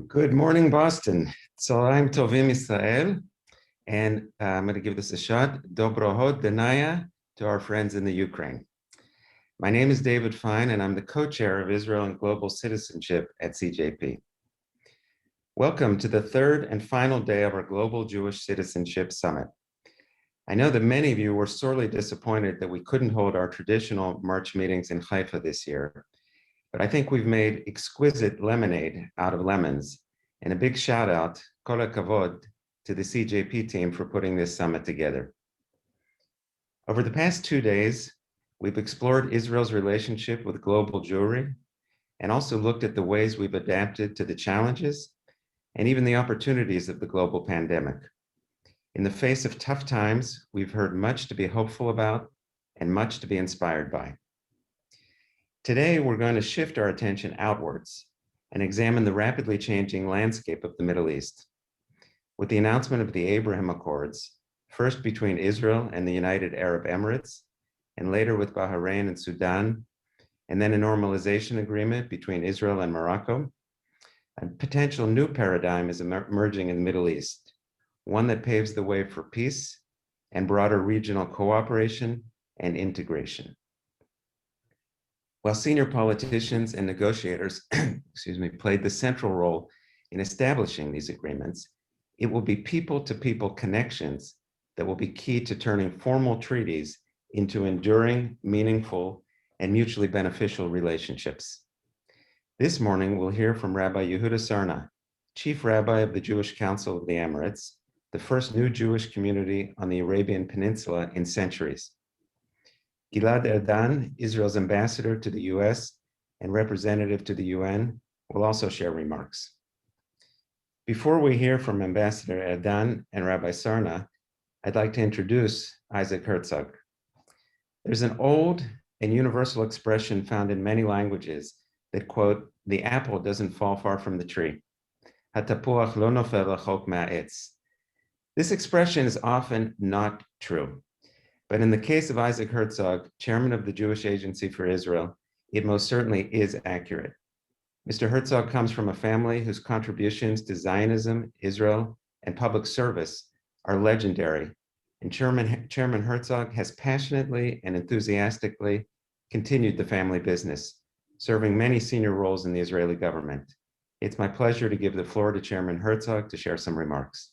Good morning, Boston. Tzaharaim Tovim Israel. And I'm going to give this a shot. Dobrohod Danaya to our friends in the Ukraine. My name is David Fine, and I'm the co-chair of Israel and Global Citizenship at CJP. Welcome to the third and final day of our Global Jewish Citizenship Summit. I know that many of you were sorely disappointed that we couldn't hold our traditional March meetings in Haifa this year. But I think we've made exquisite lemonade out of lemons. And a big shout out, kol hakavod, to the CJP team for putting this summit together. Over the past 2 days, we've explored Israel's relationship with global Jewry and also looked at the ways we've adapted to the challenges and even the opportunities of the global pandemic. In the face of tough times, we've heard much to be hopeful about and much to be inspired by. Today, we're going to shift our attention outwards and examine the rapidly changing landscape of the Middle East. With the announcement of the Abraham Accords, first between Israel and the United Arab Emirates, and later with Bahrain and Sudan, and then a normalization agreement between Israel and Morocco, a potential new paradigm is emerging in the Middle East, one that paves the way for peace and broader regional cooperation and integration. While senior politicians and negotiators played the central role in establishing these agreements, it will be people-to-people connections that will be key to turning formal treaties into enduring, meaningful, and mutually beneficial relationships. This morning, we'll hear from Rabbi Yehuda Sarna, Chief Rabbi of the Jewish Council of the Emirates, the first new Jewish community on the Arabian Peninsula in centuries. Gilad Erdan, Israel's ambassador to the US and representative to the UN, will also share remarks. Before we hear from Ambassador Erdan and Rabbi Sarna, I'd like to introduce Isaac Herzog. There's an old and universal expression found in many languages that, quote, the apple doesn't fall far from the tree. Hatapuach lo nofel rachok ma'etz. This expression is often not true. But in the case of Isaac Herzog, chairman of the Jewish Agency for Israel, it most certainly is accurate. Mr. Herzog comes from a family whose contributions to Zionism, Israel, and public service are legendary, and Chairman Herzog has passionately and enthusiastically continued the family business, serving many senior roles in the Israeli government. It's my pleasure to give the floor to Chairman Herzog to share some remarks.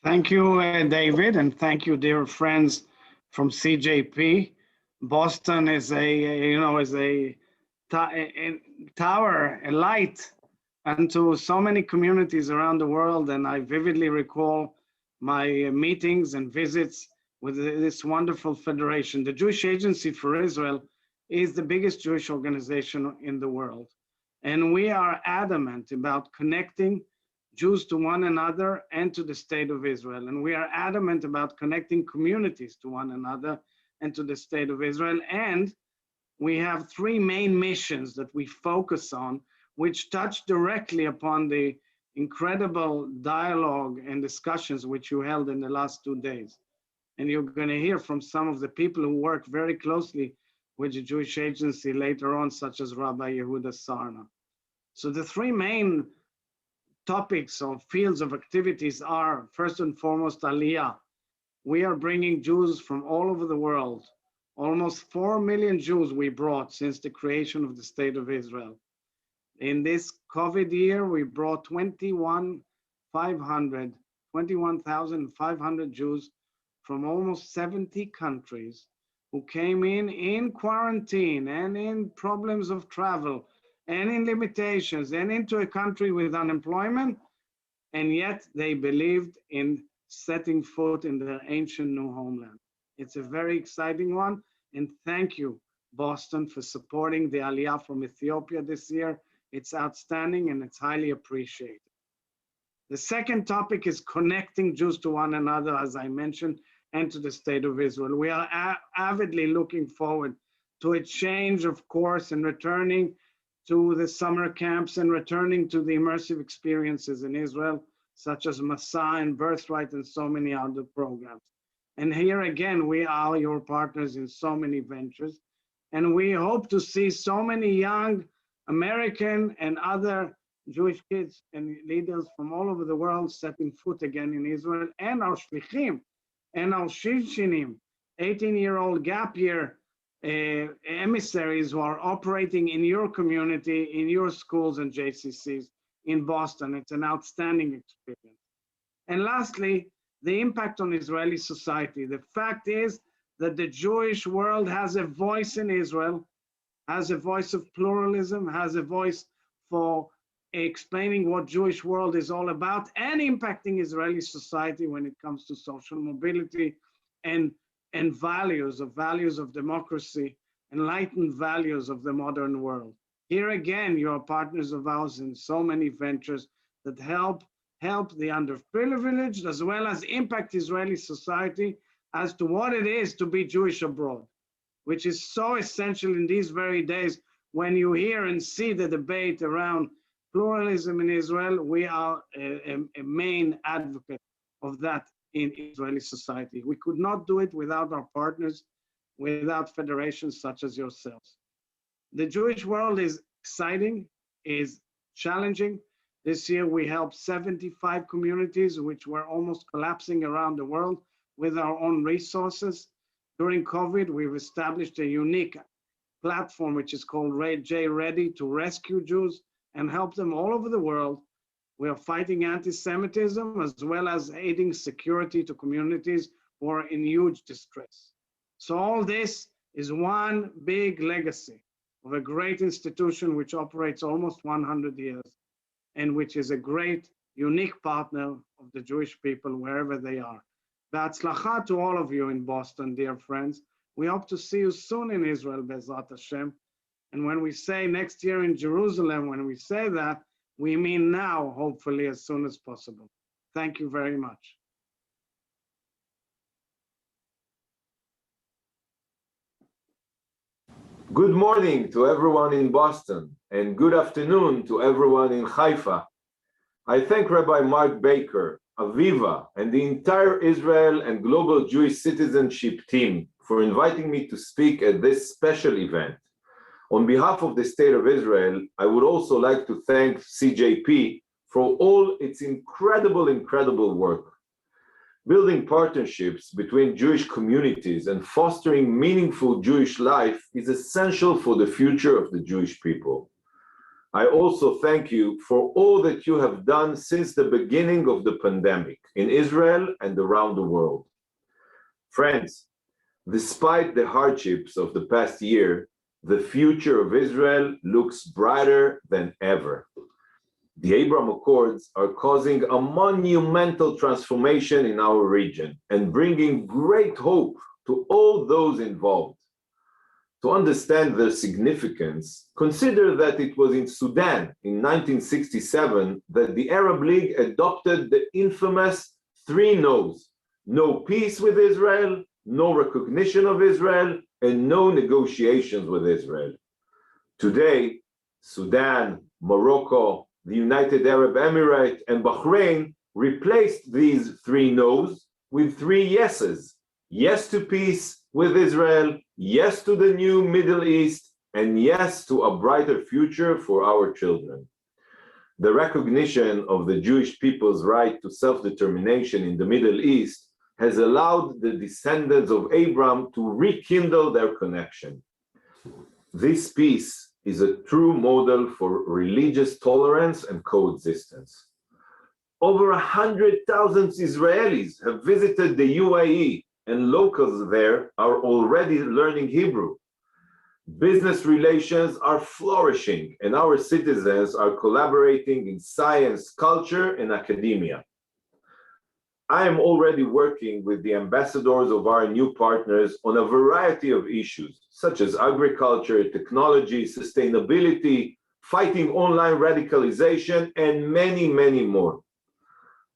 Thank you, David, and thank you, dear friends from CJP. Boston is a tower, a light unto so many communities around the world. And I vividly recall my meetings and visits with this wonderful federation. The Jewish Agency for Israel is the biggest Jewish organization in the world. And we are adamant about connecting Jews to one another and to the state of Israel. And we are adamant about connecting communities to one another and to the state of Israel. And we have three main missions that we focus on, which touch directly upon the incredible dialogue and discussions which you held in the last 2 days. And you're going to hear from some of the people who work very closely with the Jewish Agency later on, such as Rabbi Yehuda Sarna. So the three main topics or fields of activities are, first and foremost, Aliyah. We are bringing Jews from all over the world. Almost 4 million Jews we brought since the creation of the State of Israel. In this COVID year, we brought 21,500 Jews from almost 70 countries who came in quarantine and in problems of travel and in limitations and into a country with unemployment, and yet they believed in setting foot in their ancient new homeland. It's a very exciting one, and thank you, Boston, for supporting the Aliyah from Ethiopia this year. It's outstanding and it's highly appreciated. The second topic is connecting Jews to one another, as I mentioned, and to the state of Israel. We are avidly looking forward to a change of course and returning to the summer camps and returning to the immersive experiences in Israel, such as Masa and Birthright and so many other programs. And here again, we are your partners in so many ventures. And we hope to see so many young American and other Jewish kids and leaders from all over the world setting foot again in Israel, and our shlichim and our shinshinim, 18-year-old gap year emissaries who are operating in your community, in your schools and JCCs in Boston. It's an outstanding experience. And lastly, the impact on Israeli society. The fact is that the Jewish world has a voice in Israel, has a voice of pluralism, has a voice for explaining what Jewish world is all about and impacting Israeli society when it comes to social mobility and values of democracy, enlightened values of the modern world. Here again, you are partners of ours in so many ventures that help the underprivileged as well as impact Israeli society as to what it is to be Jewish abroad, which is so essential in these very days when you hear and see the debate around pluralism in Israel. We are a main advocate of that in Israeli society. We could not do it without our partners, without federations such as yourselves. The Jewish world is exciting, is challenging. This year we helped 75 communities which were almost collapsing around the world with our own resources. During COVID, we've established a unique platform which is called J Ready to rescue Jews and help them all over the world. We are fighting anti-Semitism as well as aiding security to communities who are in huge distress. So all this is one big legacy of a great institution which operates almost 100 years and which is a great, unique partner of the Jewish people wherever they are. B'atzlacha to all of you in Boston, dear friends. We hope to see you soon in Israel, Be'ezrat Hashem. And when we say next year in Jerusalem, when we say that, we mean now, hopefully, as soon as possible. Thank you very much. Good morning to everyone in Boston, and good afternoon to everyone in Haifa. I thank Rabbi Marc Baker, Aviva, and the entire Israel and Global Jewish Citizenship team for inviting me to speak at this special event. On behalf of the State of Israel, I would also like to thank CJP for all its incredible work. Building partnerships between Jewish communities and fostering meaningful Jewish life is essential for the future of the Jewish people. I also thank you for all that you have done since the beginning of the pandemic in Israel and around the world. Friends, despite the hardships of the past year, the future of Israel looks brighter than ever. The Abraham Accords are causing a monumental transformation in our region and bringing great hope to all those involved. To understand their significance, consider that it was in Sudan in 1967 that the Arab League adopted the infamous 3 no's: no peace with Israel, no recognition of Israel, and no negotiations with Israel. Today, Sudan, Morocco, the United Arab Emirates, and Bahrain replaced these 3 no's with 3 yeses: yes to peace with Israel, yes to the new Middle East, and yes to a brighter future for our children. The recognition of the Jewish people's right to self-determination in the Middle East has allowed the descendants of Abraham to rekindle their connection. This peace is a true model for religious tolerance and coexistence. Over 100,000 Israelis have visited the UAE, and locals there are already learning Hebrew. Business relations are flourishing, and our citizens are collaborating in science, culture, and academia. I am already working with the ambassadors of our new partners on a variety of issues, such as agriculture, technology, sustainability, fighting online radicalization, and many more.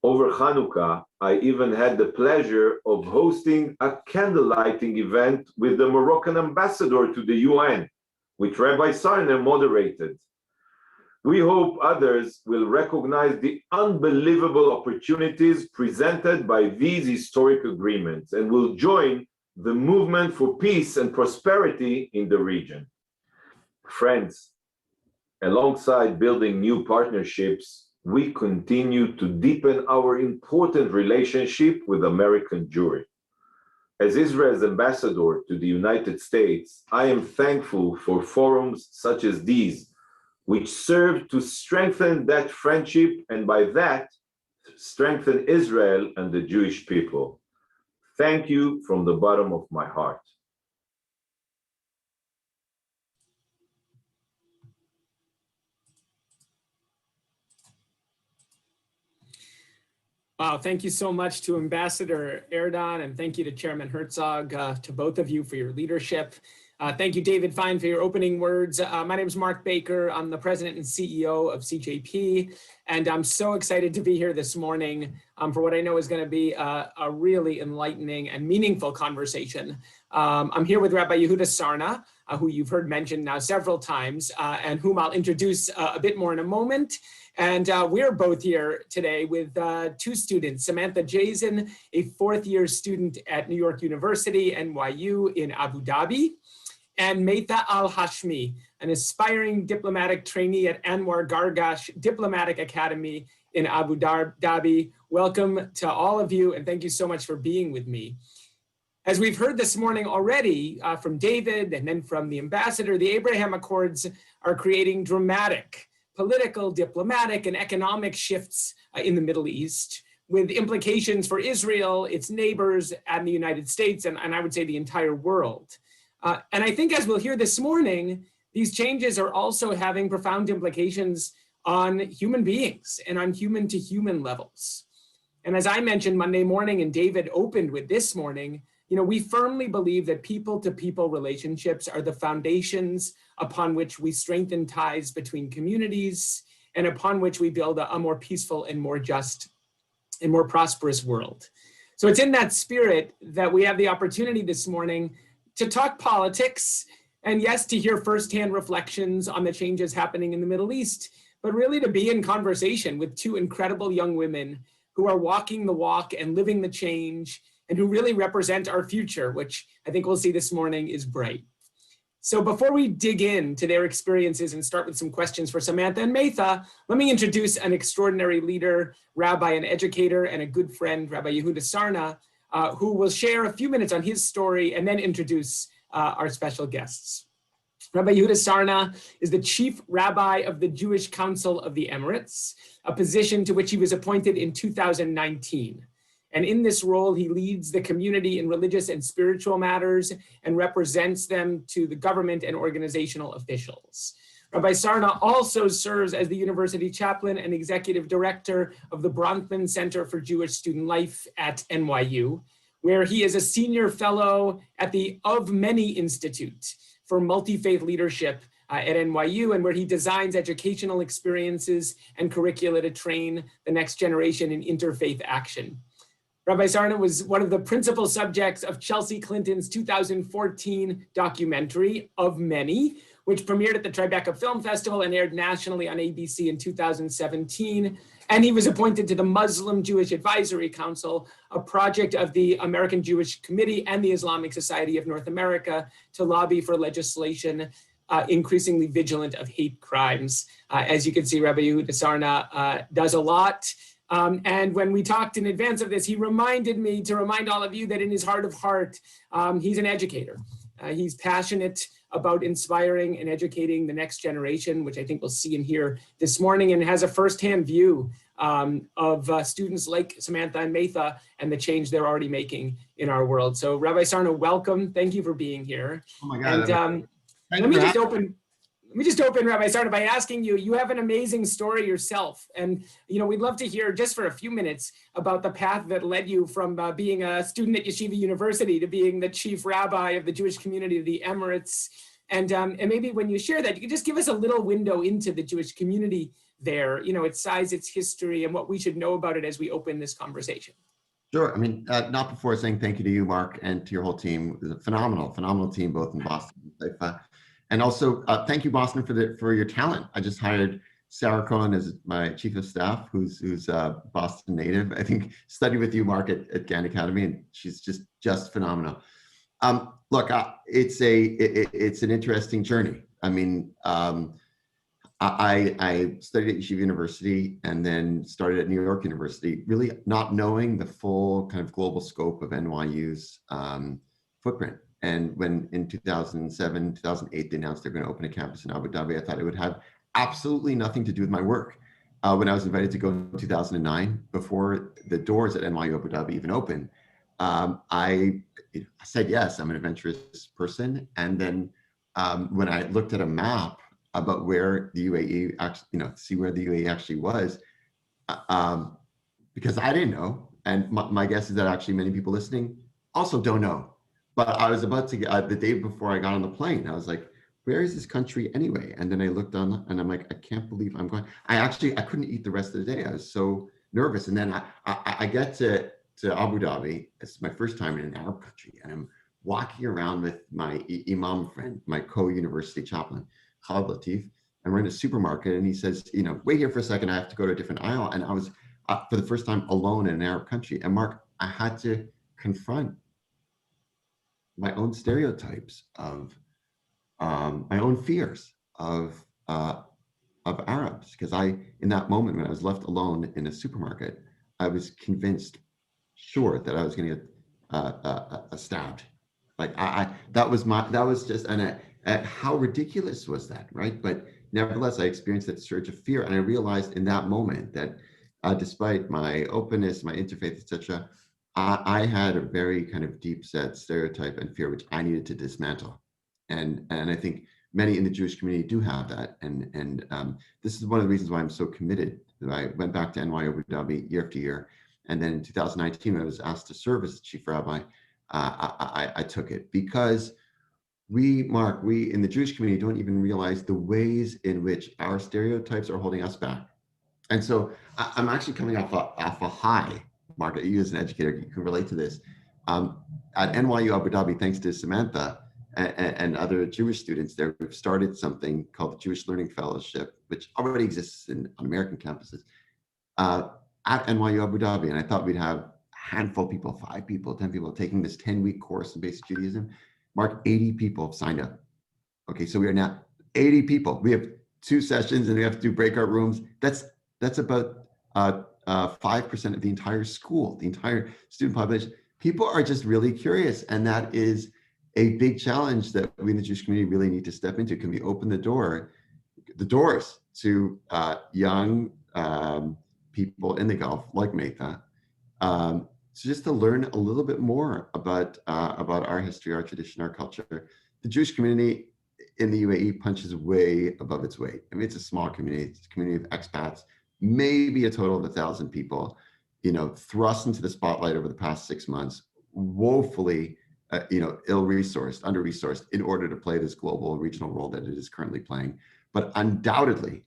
Over Hanukkah, I even had the pleasure of hosting a candlelighting event with the Moroccan ambassador to the UN, which Rabbi Sarna moderated. We hope others will recognize the unbelievable opportunities presented by these historic agreements and will join the movement for peace and prosperity in the region. Friends, alongside building new partnerships, we continue to deepen our important relationship with American Jewry. As Israel's ambassador to the United States, I am thankful for forums such as these, which serve to strengthen that friendship and by that, strengthen Israel and the Jewish people. Thank you from the bottom of my heart. Wow, thank you so much to Ambassador Erdan, and thank you to Chairman Herzog, to both of you for your leadership. Thank you, David Fine, for your opening words. My name is Marc Baker. I'm the president and CEO of CJP, and I'm so excited to be here this morning for what I know is going to be a really enlightening and meaningful conversation. I'm here with Rabbi Yehuda Sarna, who you've heard mentioned now several times, and whom I'll introduce a bit more in a moment. And we're both here today with two students, Samantha Jasen, a fourth-year student at New York University, NYU in Abu Dhabi, and Maitha al-Hashmi, an aspiring diplomatic trainee at Anwar Gargash Diplomatic Academy in Abu Dhabi. Welcome to all of you, and thank you so much for being with me. As we've heard this morning already from David and then from the ambassador, the Abraham Accords are creating dramatic political, diplomatic, and economic shifts in the Middle East, with implications for Israel, its neighbors, and the United States, and I would say the entire world. And I think, as we'll hear this morning, these changes are also having profound implications on human beings and on human-to-human levels. And as I mentioned Monday morning, and David opened with this morning, we firmly believe that people-to-people relationships are the foundations upon which we strengthen ties between communities and upon which we build a more peaceful and more just and more prosperous world. So it's in that spirit that we have the opportunity this morning to talk politics, and yes, to hear firsthand reflections on the changes happening in the Middle East, but really to be in conversation with two incredible young women who are walking the walk and living the change, and who really represent our future, which I think we'll see this morning is bright. So before we dig into their experiences and start with some questions for Samantha and Maitha, let me introduce an extraordinary leader, rabbi and educator, and a good friend, Rabbi Yehuda Sarna, who will share a few minutes on his story and then introduce our special guests. Rabbi Yehuda Sarna is the chief rabbi of the Jewish Council of the Emirates, a position to which he was appointed in 2019. And in this role, he leads the community in religious and spiritual matters and represents them to the government and organizational officials. Rabbi Sarna also serves as the university chaplain and executive director of the Bronfman Center for Jewish Student Life at NYU, where he is a senior fellow at the Of Many Institute for Multi-Faith Leadership at NYU, and where he designs educational experiences and curricula to train the next generation in interfaith action. Rabbi Sarna was one of the principal subjects of Chelsea Clinton's 2014 documentary, Of Many, which premiered at the Tribeca Film Festival and aired nationally on ABC in 2017. And he was appointed to the Muslim Jewish Advisory Council, a project of the American Jewish Committee and the Islamic Society of North America to lobby for legislation increasingly vigilant of hate crimes. As you can see, Rabbi Yehuda Sarna does a lot. And when we talked in advance of this, he reminded me to remind all of you that in his heart of heart, he's an educator. He's passionate about inspiring and educating the next generation, which I think we'll see and hear this morning, and has a firsthand view of students like Samantha and Maitha and the change they're already making in our world. So Rabbi Sarna, welcome. Thank you for being here. Oh my God. And let me just open, Rabbi Sarna, by asking you, you have an amazing story yourself. And, we'd love to hear just for a few minutes about the path that led you from being a student at Yeshiva University to being the chief rabbi of the Jewish community of the Emirates. And maybe when you share that, you could just give us a little window into the Jewish community there, its size, its history, and what we should know about it as we open this conversation. Sure. Not before saying thank you to you, Marc, and to your whole team. It was a phenomenal team, both in Boston and Haifa. And also, thank you, Boston, for your talent. I just hired Sarah Cohen as my chief of staff, who's a Boston native. I think studied with you, Marc, at Gann Academy, and she's just phenomenal. Look, it's an interesting journey. I studied at Yeshiva University and then started at New York University, really not knowing the full kind of global scope of NYU's footprint. And when in 2007, 2008, they announced they're going to open a campus in Abu Dhabi, I thought it would have absolutely nothing to do with my work. When I was invited to go in 2009, before the doors at NYU Abu Dhabi even opened, I said yes, I'm an adventurous person. And then when I looked at a map about where the UAE actually, see where the UAE actually was, because I didn't know, and my guess is that actually many people listening also don't know. But I was about to get, the day before I got on the plane, I was like, where is this country anyway? And then I looked on and I'm like, I can't believe I'm going. I couldn't eat the rest of the day. I was so nervous. And then I get to Abu Dhabi. It's my first time in an Arab country. And I'm walking around with my imam friend, my co-university chaplain, Khalid Latif. And we're in a supermarket and he says, wait here for a second. I have to go to a different aisle. And I was, for the first time, alone in an Arab country. And Marc, I had to confront my own stereotypes of my own fears of Arabs, because in that moment when I was left alone in a supermarket, I was sure that I was going to get stabbed. Like that was just, and how ridiculous was that, right? But nevertheless, I experienced that surge of fear, and I realized in that moment that despite my openness, my interfaith, etc., I had a very kind of deep-set stereotype and fear which I needed to dismantle. And I think many in the Jewish community do have that. And this is one of the reasons why I'm so committed. That I went back to NYU Abu Dhabi year after year. And then in 2019, when I was asked to serve as chief rabbi, I took it because Marc, we in the Jewish community don't even realize the ways in which our stereotypes are holding us back. And so I'm actually coming off a high, Marc, you as an educator, you can relate to this. At NYU Abu Dhabi, thanks to Samantha, and other Jewish students there, we've started something called the Jewish Learning Fellowship, which already exists on American campuses at NYU Abu Dhabi. And I thought we'd have a handful of people, 5 people, 10 people taking this 10-week course in basic Judaism. Marc, 80 people have signed up. Okay, so we are now 80 people. We have 2 sessions and we have to do breakout rooms. That's about 5% of the entire school, the entire student population. People are just really curious, and that is a big challenge that we in the Jewish community really need to step into. Can we open the doors to young people in the Gulf, like Maitha, so just to learn a little bit more about our history, our tradition, our culture. The Jewish community in the UAE punches way above its weight. I mean, it's a small community. It's a community of expats, maybe a total of 1,000 people, thrust into the spotlight over the past 6 months, woefully ill-resourced, under-resourced in order to play this global regional role that it is currently playing, but undoubtedly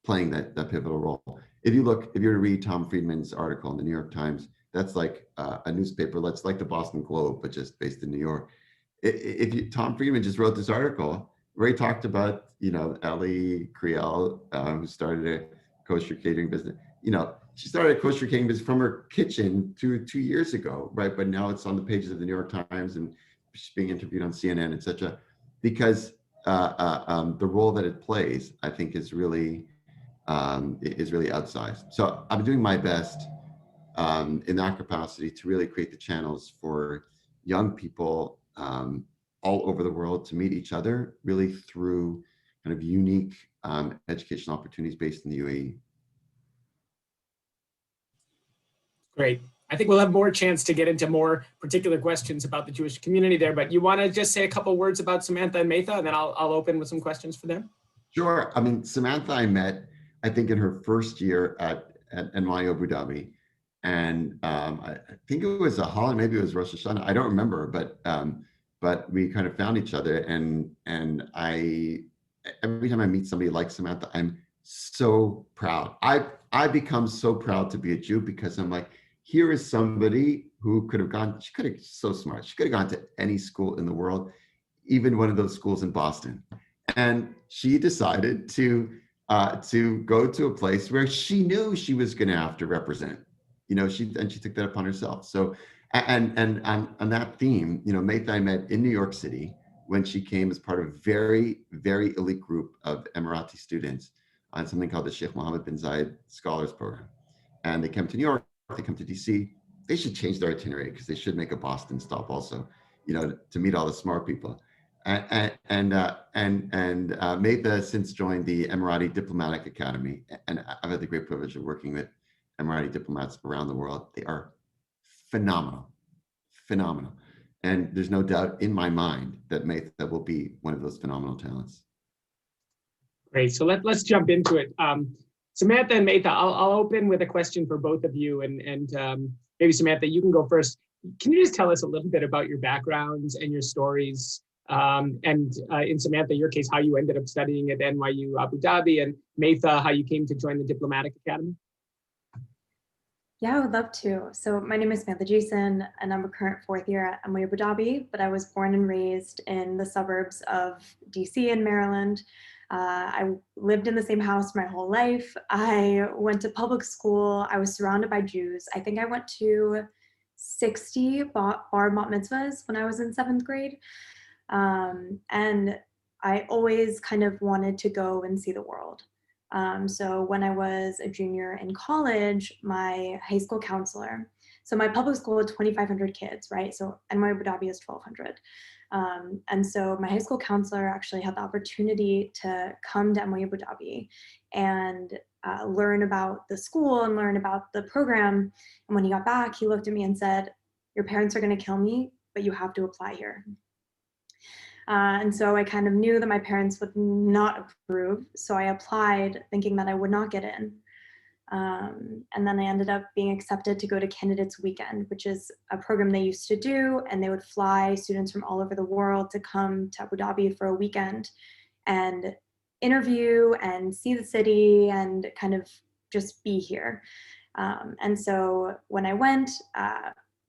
playing that pivotal role. If you were to read Tom Friedman's article in the New York Times, that's like a newspaper, that's like the Boston Globe, but just based in New York. Tom Friedman just wrote this article where he talked about, Ellie Kriel, who started a kosher catering business. She started a kosher catering business from her kitchen 2 years ago, right? But now it's on the pages of the New York Times and she's being interviewed on CNN, etc. Because the role that it plays, I think, is really outsized. So I'm doing my best in that capacity to really create the channels for young people all over the world to meet each other, really through kind of unique educational opportunities based in the UAE. Great. I think we'll have more chance to get into more particular questions about the Jewish community there, but you want to just say a couple words about Samantha and Maitha, and then I'll open with some questions for them. Sure. I mean, Samantha I met, I think, in her first year at NYU Abu Dhabi. And I think it was a holiday, maybe it was Rosh Hashanah, I don't remember, but we kind of found each other. And every time I meet somebody like Samantha, I'm so proud. I become so proud to be a Jew because I'm like, here is somebody who so smart. She could have gone to any school in the world, even one of those schools in Boston. And she decided to go to a place where she knew she was going to have to represent. She took that upon herself. So, and on that theme, Maitha I met in New York City when she came as part of a very, very elite group of Emirati students on something called the Sheikh Mohammed bin Zayed Scholars Program. And they come to New York, they come to DC. They should change their itinerary because they should make a Boston stop also, you know, to meet all the smart people. Maitha has since joined the Emirati Diplomatic Academy, and I've had the great privilege of working with Emirati diplomats around the world. They are phenomenal, phenomenal. And there's no doubt in my mind that Maitha will be one of those phenomenal talents. Great, so let's jump into it. Samantha and Maitha, I'll open with a question for both of you, and maybe Samantha, you can go first. Can you just tell us a little bit about your backgrounds and your stories? And in Samantha, your case, how you ended up studying at NYU Abu Dhabi, and Maitha, how you came to join the Diplomatic Academy? Yeah, I would love to. So my name is Samantha Jasen, and I'm a current 4th year at NYU Abu Dhabi, but I was born and raised in the suburbs of DC in Maryland. I lived in the same house my whole life. I went to public school. I was surrounded by Jews. I think I went to 60 bar bat mitzvahs when I was in 7th grade. And I always kind of wanted to go and see the world. So when I was a junior in college, my high school counselor, so my public school had 2,500 kids, right? So NYU Abu Dhabi is 1,200. And so my high school counselor actually had the opportunity to come to NYU Abu Dhabi and learn about the school and learn about the program. And when he got back, he looked at me and said, "Your parents are going to kill me, but you have to apply here." And so I kind of knew that my parents would not approve. So I applied thinking that I would not get in. And then I ended up being accepted to go to Candidates Weekend, which is a program they used to do. And they would fly students from all over the world to come to Abu Dhabi for a weekend and interview and see the city and kind of just be here. And so when I went,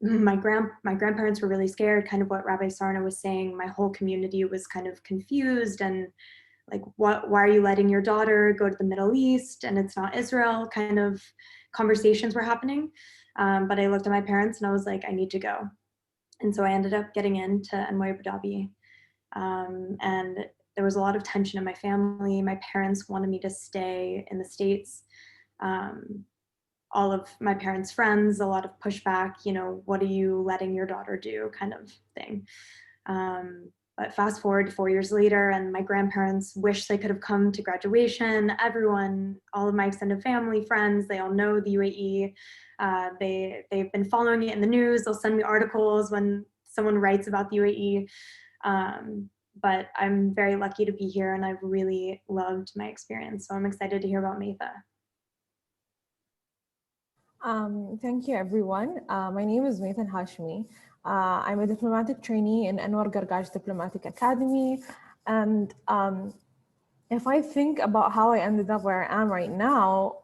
my grandparents were really scared, kind of what Rabbi Sarna was saying. My whole community was kind of confused and like, why are you letting your daughter go to the Middle East and it's not Israel? Kind of conversations were happening. But I looked at my parents and I was like, I need to go. And so I ended up getting into NYU Abu Dhabi. And there was a lot of tension in my family. My parents wanted me to stay in the States. All of my parents' friends, a lot of pushback, you know, what are you letting your daughter do kind of thing. But fast forward 4 years later, and my grandparents wish they could have come to graduation. Everyone, all of my extended family, friends, they all know the UAE. They've been following it in the news. They'll send me articles when someone writes about the UAE. But I'm very lucky to be here and I've really loved my experience. So I'm excited to hear about Maitha. Thank you, everyone. My name is Maitha Hashmi. I'm a diplomatic trainee in Anwar Gargash Diplomatic Academy. And if I think about how I ended up where I am right now,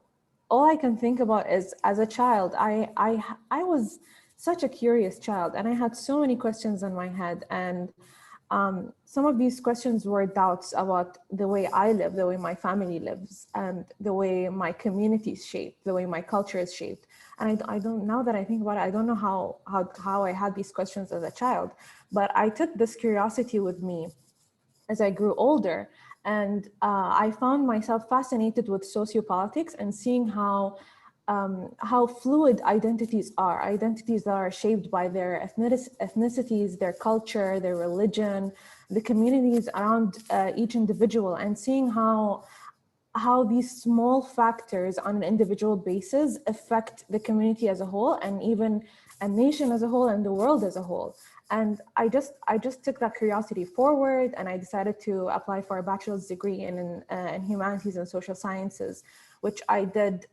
all I can think about is, as a child, I was such a curious child and I had so many questions in my head. And some of these questions were doubts about the way I live, the way my family lives, and the way my community is shaped, the way my culture is shaped. And I don't, now that I think about it, I don't know how I had these questions as a child, but I took this curiosity with me as I grew older. And I found myself fascinated with sociopolitics and seeing how fluid identities that are shaped by their ethnicities, their culture, their religion, the communities around each individual, and seeing how these small factors on an individual basis affect the community as a whole, and even a nation as a whole, and the world as a whole. And I just took that curiosity forward, and I decided to apply for a bachelor's degree in humanities and social sciences, which I did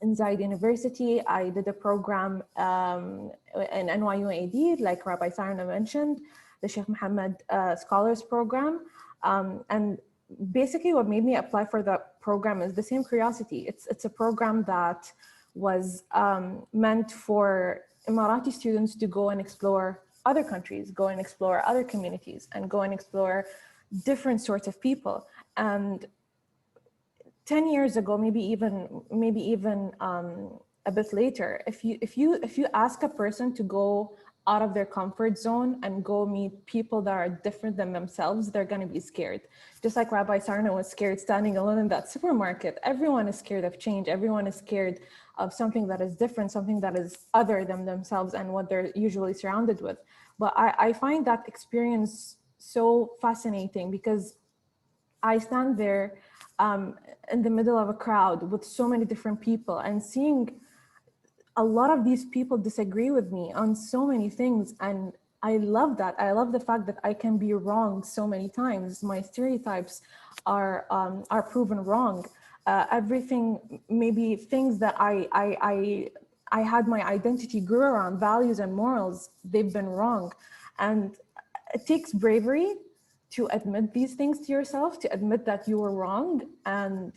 in Zayed University. I did a program in NYU AD, like Rabbi Sarna mentioned, the Sheikh Mohammed Scholars Program. And basically what made me apply for the program is the same curiosity. It's a program that was meant for Emirati students to go and explore other countries, go and explore other communities, and go and explore different sorts of people. And 10 years ago, maybe even a bit later, if you ask a person to go out of their comfort zone and go meet people that are different than themselves, they're going to be scared. Just like Rabbi Sarna was scared standing alone in that supermarket. Everyone is scared of change. Everyone is scared of something that is different, something that is other than themselves and what they're usually surrounded with. But I find that experience so fascinating because I stand there in the middle of a crowd with so many different people and seeing a lot of these people disagree with me on so many things. And I love that. I love the fact that I can be wrong so many times. My stereotypes are proven wrong. Everything, maybe things that I had my identity grew around, values and morals, they've been wrong. And it takes bravery to admit these things to yourself, to admit that you were wrong. And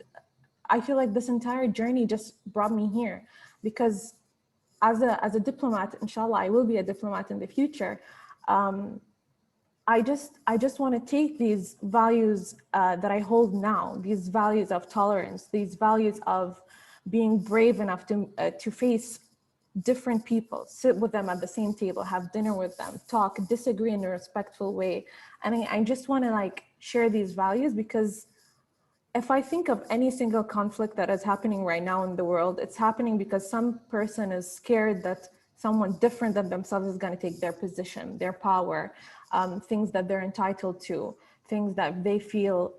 I feel like this entire journey just brought me here because as a diplomat, inshallah, I will be a diplomat in the future. I just want to take these values that I hold now, these values of tolerance, these values of being brave enough to face different people, sit with them at the same table, have dinner with them, talk, disagree in a respectful way. And I just want to like share these values because if I think of any single conflict that is happening right now in the world, it's happening because some person is scared that someone different than themselves is going to take their position, their power, things that they're entitled to, things that they feel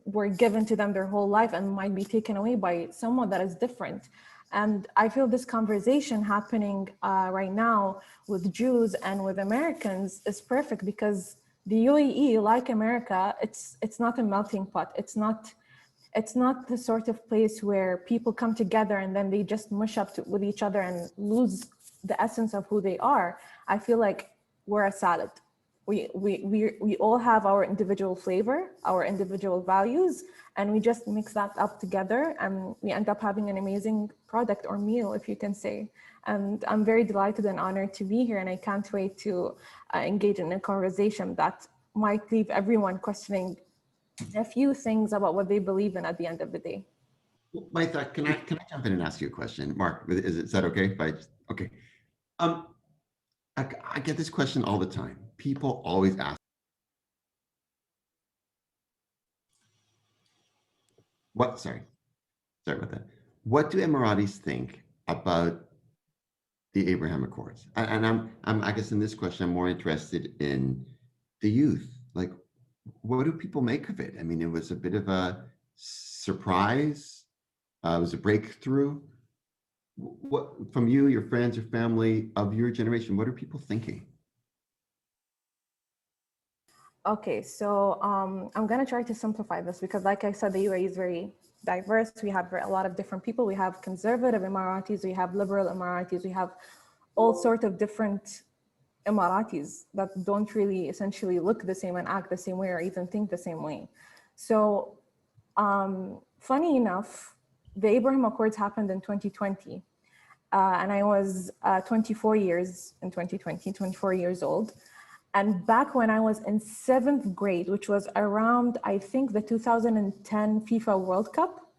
were given to them their whole life and might be taken away by someone that is different. And I feel this conversation happening right now with Jews and with Americans is perfect because the UAE, like America, it's not a melting pot. It's not the sort of place where people come together and then they just mush up with each other and lose the essence of who they are. I feel like we're a salad. We all have our individual flavor, our individual values, and we just mix that up together and we end up having an amazing product or meal, if you can say. And I'm very delighted and honored to be here, and I can't wait to engage in a conversation that might leave everyone questioning a few things about what they believe in at the end of the day. Maitha, can I jump in and ask you a question? Marc, is that okay? Okay. I get this question all the time. People always ask, sorry about that. What do Emiratis think about the Abraham Accords? And I guess in this question, I'm more interested in the youth. Like, what do people make of it? I mean, it was a bit of a surprise. It was a breakthrough. What, from you, your friends, your family, of your generation, what are people thinking? Okay, so I'm going to try to simplify this because, like I said, the UAE is very diverse. We have a lot of different people. We have conservative Emiratis, we have liberal Emiratis, we have all sorts of different Emiratis that don't really essentially look the same and act the same way or even think the same way. So funny enough, the Abraham Accords happened in 2020. And I was 24 years in 2020, 24 years old. And back when I was in 7th grade, which was around, I think, the 2010 FIFA World Cup,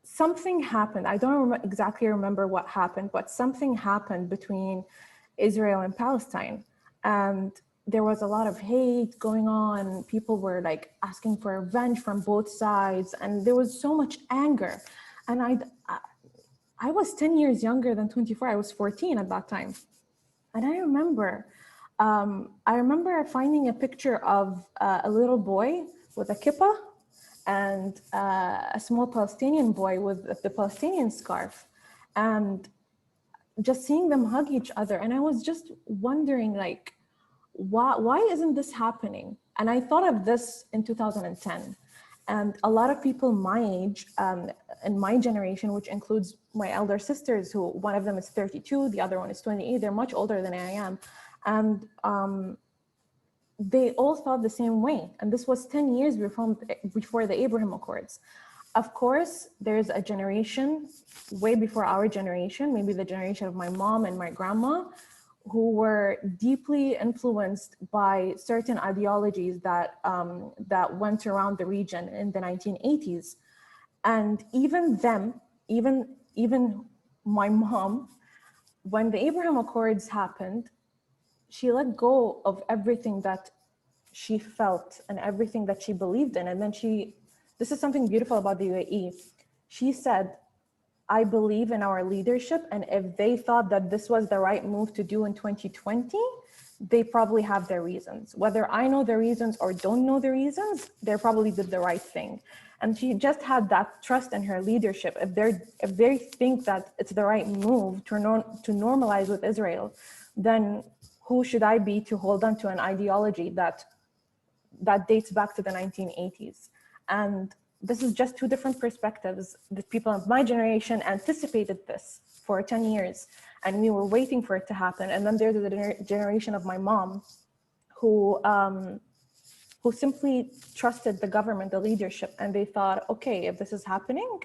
something happened. I don't exactly remember what happened, but something happened between Israel and Palestine. And there was a lot of hate going on. People were like asking for revenge from both sides. And there was so much anger. And I was 10 years younger than 24. I was 14 at that time. And I remember finding a picture of a little boy with a kippah and a small Palestinian boy with the Palestinian scarf, and just seeing them hug each other. And I was just wondering, like, why isn't this happening? And I thought of this in 2010. And a lot of people my age, in my generation, which includes my elder sisters, who one of them is 32, the other one is 28, they're much older than I am. And they all thought the same way. And this was 10 years before the Abraham Accords. Of course, there's a generation way before our generation, maybe the generation of my mom and my grandma, who were deeply influenced by certain ideologies that went around the region in the 1980s. And even them, even my mom, when the Abraham Accords happened, she let go of everything that she felt and everything that she believed in. And then this is something beautiful about the UAE. She said, I believe in our leadership, and if they thought that this was the right move to do in 2020, they probably have their reasons. Whether I know the reasons or don't know the reasons, they probably did the right thing. And she just had that trust in her leadership. If they think that it's the right move to normalize with Israel, then who should I be to hold on to an ideology that dates back to the 1980s? And this is just two different perspectives. The people of my generation anticipated this for 10 years, and we were waiting for it to happen. And then there's the generation of my mom who simply trusted the government, the leadership, and they thought, okay, if this is happening,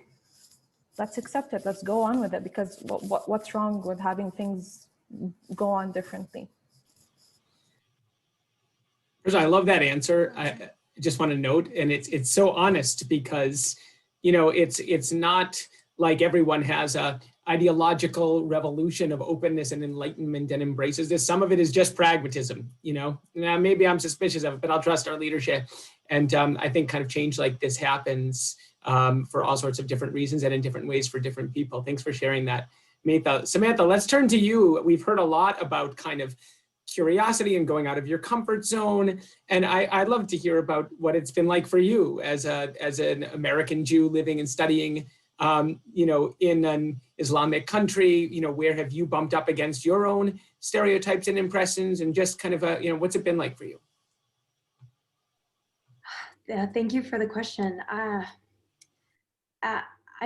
let's accept it, let's go on with it, because what's wrong with having things go on differently? I love that answer. I just want to note, and it's so honest, because it's not like everyone has a ideological revolution of openness and enlightenment and embraces this. Some of it is just pragmatism. Now, maybe I'm suspicious of it, but I'll trust our leadership. And I think kind of change like this happens for all sorts of different reasons and in different ways for different people. Thanks for sharing that, Maitha. Samantha, let's turn to you. We've heard a lot about kind of curiosity and going out of your comfort zone. And I'd love to hear about what it's been like for you as an American Jew living and studying, in an Islamic country. Where have you bumped up against your own stereotypes and impressions, and just kind of, what's it been like for you? Yeah, thank you for the question. I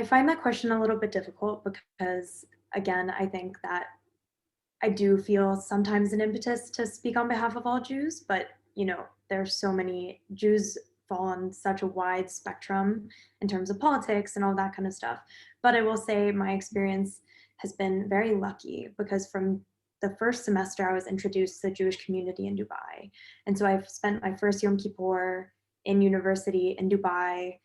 find that question a little bit difficult because, again, I think that I do feel sometimes an impetus to speak on behalf of all Jews, but there's so many Jews fall on such a wide spectrum in terms of politics and all that kind of stuff. But I will say my experience has been very lucky, because from the first semester I was introduced to the Jewish community in Dubai. And so I've spent my first Yom Kippur in university in Dubai,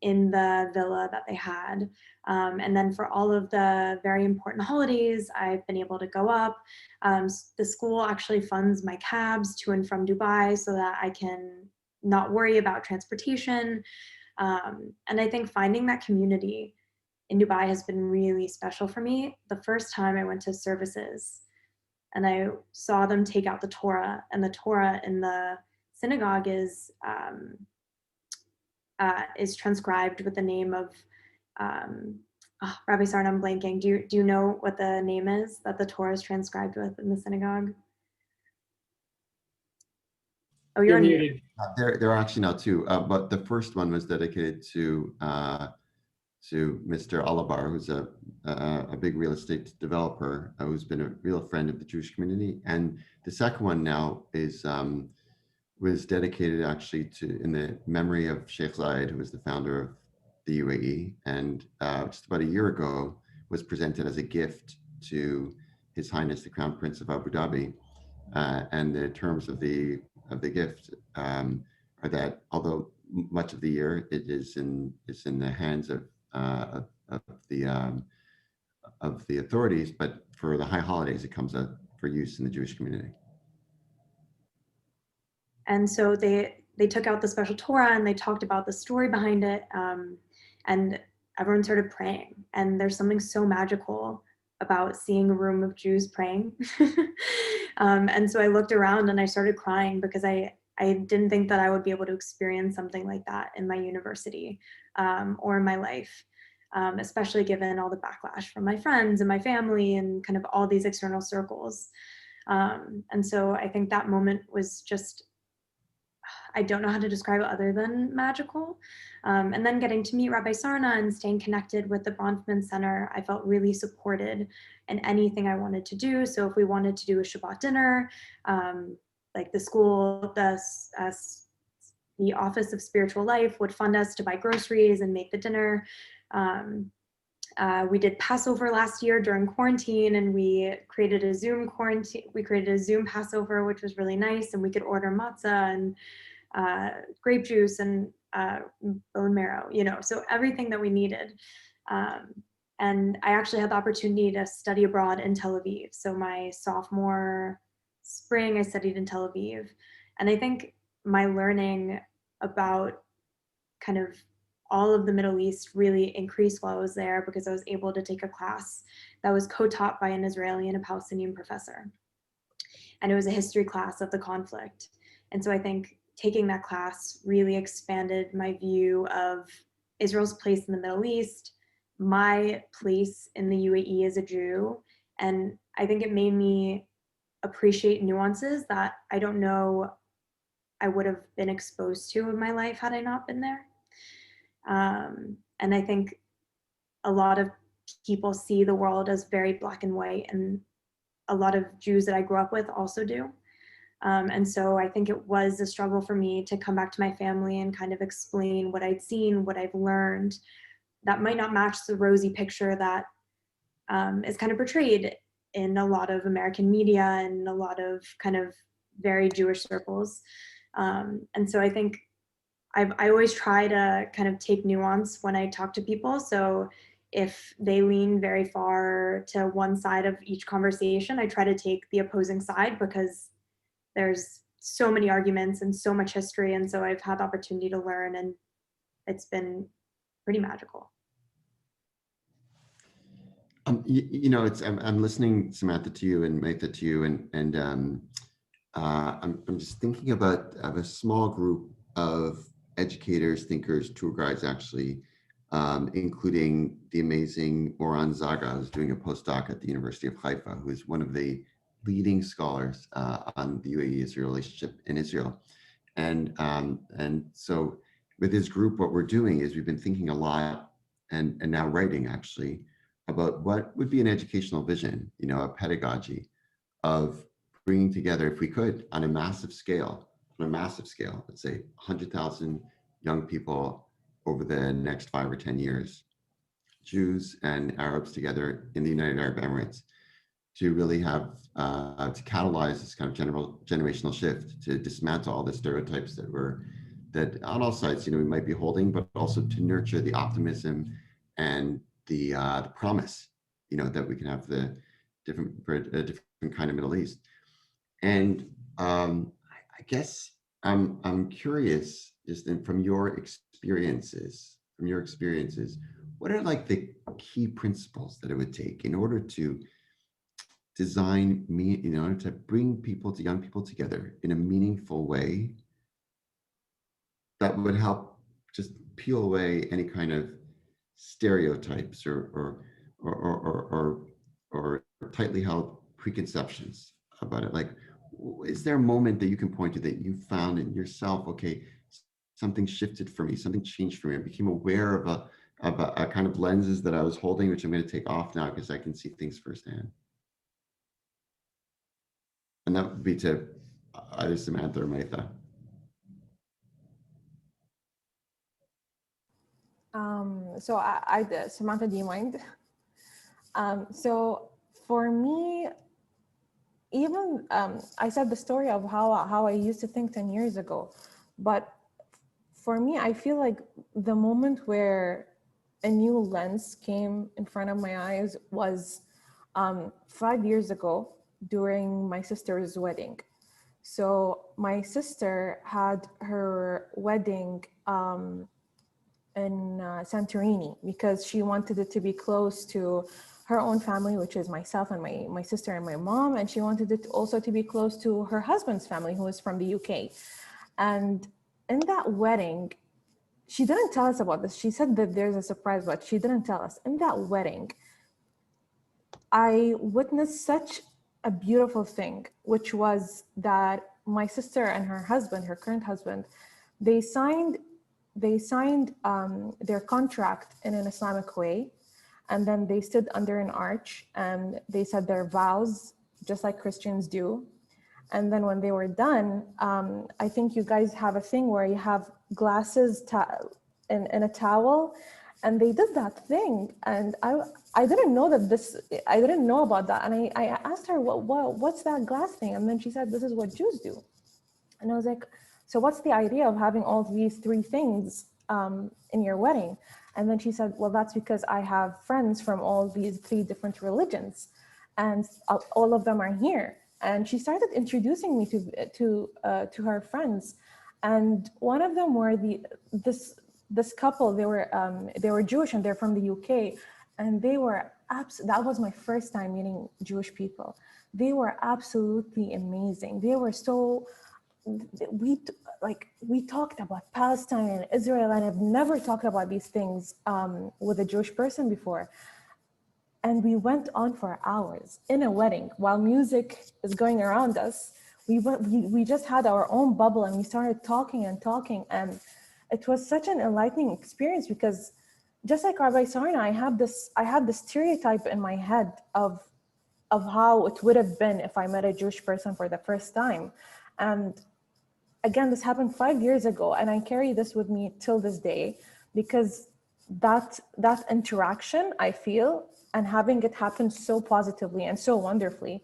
in the villa that they had. And then for all of the very important holidays, I've been able to go up. The school actually funds my cabs to and from Dubai so that I can not worry about transportation. And I think finding that community in Dubai has been really special for me. The first time I went to services and I saw them take out the Torah, and the Torah in the synagogue is transcribed with the name of Rabbi Sarna. I'm blanking. Do you know what the name is that the Torah is transcribed with in the synagogue? Oh, you're muted. There are actually now two, but the first one was dedicated to Mr. Alabar, who's a big real estate developer who's been a real friend of the Jewish community, and the second one now was dedicated actually in the memory of Sheikh Zayed, who was the founder of the UAE, and just about a year ago was presented as a gift to His Highness the Crown Prince of Abu Dhabi. And the terms of the gift are that although much of the year it is in the hands of the authorities, but for the high holidays it comes out for use in the Jewish community. And so they took out the special Torah and they talked about the story behind it, and everyone started praying. And there's something so magical about seeing a room of Jews praying. And so I looked around and I started crying because I didn't think that I would be able to experience something like that in my university or in my life, especially given all the backlash from my friends and my family and kind of all these external circles. And so I think that moment was just, I don't know how to describe it other than magical. And then getting to meet Rabbi Sarna and staying connected with the Bronfman Center, I felt really supported in anything I wanted to do. So if we wanted to do a Shabbat dinner, like the school, the Office of Spiritual Life would fund us to buy groceries and make the dinner. We did Passover last year during quarantine, and we created a Zoom Passover, which was really nice, and we could order matzah and grape juice and bone marrow, so everything that we needed. And I actually had the opportunity to study abroad in Tel Aviv. So my sophomore spring, I studied in Tel Aviv. And I think my learning about kind of all of the Middle East really increased while I was there, because I was able to take a class that was co-taught by an Israeli and a Palestinian professor. And it was a history class of the conflict. And so I think taking that class really expanded my view of Israel's place in the Middle East, my place in the UAE as a Jew. And I think it made me appreciate nuances that I don't know I would have been exposed to in my life had I not been there. And I think a lot of people see the world as very black and white, and a lot of Jews that I grew up with also do. And so I think it was a struggle for me to come back to my family and kind of explain what I'd seen, what I've learned, that might not match the rosy picture that is kind of portrayed in a lot of American media and a lot of kind of very Jewish circles. And so I think I always try to kind of take nuance when I talk to people. So if they lean very far to one side of each conversation, I try to take the opposing side, because there's so many arguments and so much history. And so I've had the opportunity to learn, and it's been pretty magical. I'm listening, Samantha, to you and Maitha to you, and I'm just thinking about a small group of educators, thinkers, tour guides, actually, including the amazing Oran Zaga, who's doing a postdoc at the University of Haifa, who is one of the leading scholars on the UAE-Israel relationship in Israel. And so with his group, what we're doing is we've been thinking a lot, and now writing actually, about what would be an educational vision, a pedagogy of bringing together, if we could, on a massive scale, let's say 100,000 young people over the next 5 or 10 years, Jews and Arabs together in the United Arab Emirates, to really have, to catalyze this kind of generational shift, to dismantle all the stereotypes that on all sides, we might be holding, but also to nurture the optimism and the promise, that we can have a different kind of Middle East. And I guess I'm curious, just from your experiences, what are like the key principles that it would take in order to design in order to bring young people together in a meaningful way that would help just peel away any kind of stereotypes or tightly held preconceptions about it? Like, is there a moment that you can point to that you found in yourself, okay, something shifted for me, something changed for me, I became aware of a kind of lenses that I was holding, which I'm going to take off now because I can see things firsthand? And that would be to either Samantha or Maitha. So Samantha, do you mind? So for me, even I said the story of how I used to think 10 years ago, but for me, I feel like the moment where a new lens came in front of my eyes was 5 years ago during my sister's wedding. So my sister had her wedding in Santorini because she wanted it to be close to her own family, which is myself and my sister and my mom, and she wanted it also to be close to her husband's family, who is from the UK. And in that wedding, she didn't tell us about this. She said that there's a surprise, but she didn't tell us. In that wedding, I witnessed such a beautiful thing, which was that my sister and her husband, her current husband, they signed their contract in an Islamic way, and then they stood under an arch and they said their vows, just like Christians do. And then when they were done, I think you guys have a thing where you have glasses in a towel, and they did that thing. And I didn't know I didn't know about that. And I asked her, what's that glass thing? And then she said, this is what Jews do. And I was like, so what's the idea of having all these three things in your wedding? And then she said, well, that's because I have friends from all these 3 different religions, and all of them are here. And she started introducing me to her friends, and one of them were this couple. They were Jewish, and they're from the UK, and they were that was my first time meeting Jewish people. They were absolutely amazing. They were so, we talked about Palestine and Israel, and I've never talked about these things with a Jewish person before. And we went on for hours in a wedding while music is going around us. We just had our own bubble, and we started talking and talking. And it was such an enlightening experience, because just like Rabbi Sarna, I had this stereotype in my head of how it would have been if I met a Jewish person for the first time. And again, this happened 5 years ago, and I carry this with me till this day, because that interaction, I feel, and having it happen so positively and so wonderfully,